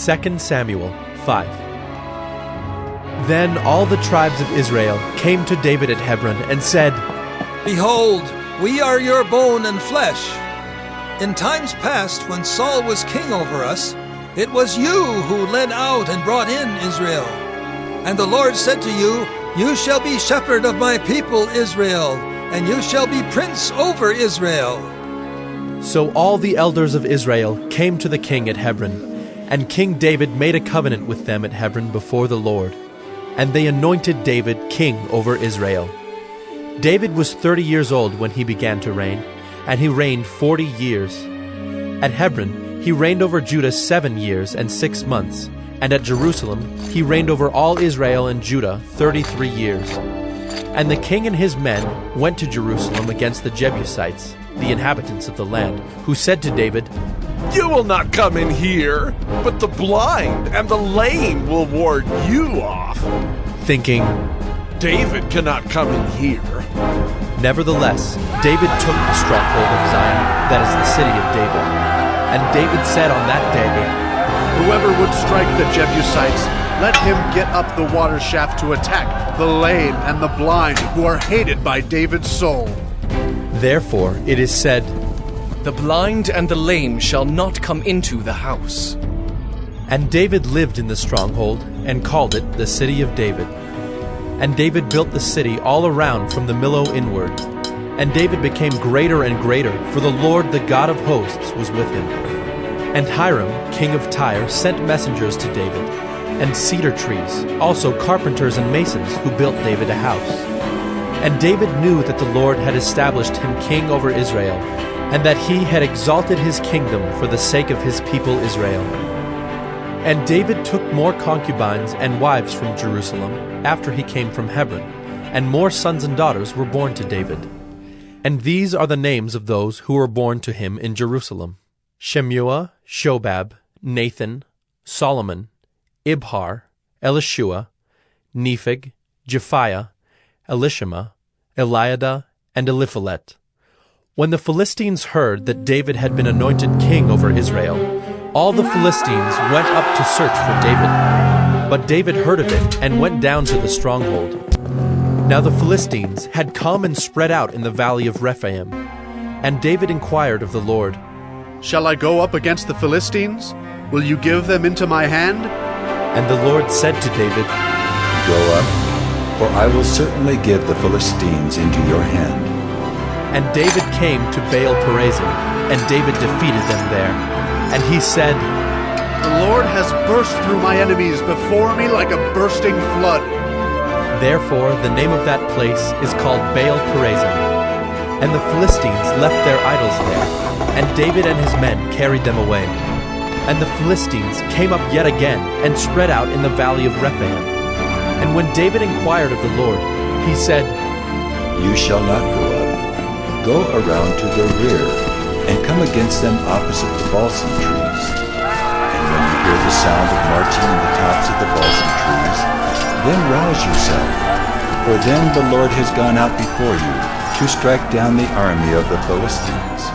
2 Samuel 5. Then all the tribes of Israel came to David at Hebron and said, Behold, we are your bone and flesh. In times past, when Saul was king over us, it was you who led out and brought in Israel. And the Lord said to you, You shall be shepherd of my people Israel, and you shall be prince over Israel. So all the elders of Israel came to the king at Hebron, and King David made a covenant with them at Hebron before the Lord, and they anointed David king over Israel. David was 30 years old when he began to reign, and he reigned 40 years. At Hebron he reigned over Judah 7 years and 6 months, and at Jerusalem he reigned over all Israel and Judah 33 years. And the king and his men went to Jerusalem against the Jebusites, the inhabitants of the land, who said to David, You will not come in here, but the blind and the lame will ward you off. Thinking, David cannot come in here. Nevertheless, David took the stronghold of Zion, that is the city of David. And David said on that day, Whoever would strike the Jebusites, let him get up the water shaft to attack the lame and the blind who are hated by David's soul. Therefore it is said, The blind and the lame shall not come into the house. And David lived in the stronghold, and called it the city of David. And David built the city all around from the Millo inward. And David became greater and greater, for the Lord the God of hosts was with him. And Hiram, king of Tyre, sent messengers to David, and cedar trees, also carpenters and masons, who built David a house. And David knew that the Lord had established him king over Israel, and that he had exalted his kingdom for the sake of his people Israel. And David took more concubines and wives from Jerusalem after he came from Hebron, and more sons and daughters were born to David. And these are the names of those who were born to him in Jerusalem: Shemuah, Shobab, Nathan, Solomon, Ibhar, Elishua, Nepheg, Japhiah, Elishama, Eliada, and Eliphalet. When the Philistines heard that David had been anointed king over Israel, all the Philistines went up to search for David. But David heard of it and went down to the stronghold. Now the Philistines had come and spread out in the valley of Rephaim. And David inquired of the Lord, Shall I go up against the Philistines? Will you give them into my hand? And the Lord said to David, Go up, for I will certainly give the Philistines into your hand. And David came to Baal-perazim, and David defeated them there. And he said, The Lord has burst through my enemies before me like a bursting flood. Therefore the name of that place is called Baal-perazim. And the Philistines left their idols there, and David and his men carried them away. And the Philistines came up yet again, and spread out in the valley of Rephaim. And when David inquired of the Lord, he said, You shall not go up. Go around to the rear, and come against them opposite the balsam trees. And when you hear the sound of marching in the tops of the balsam trees, then rouse yourself, for then the Lord has gone out before you to strike down the army of the Philistines.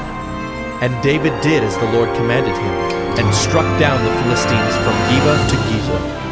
And David did as the Lord commanded him, and struck down the Philistines from Geba to Giza.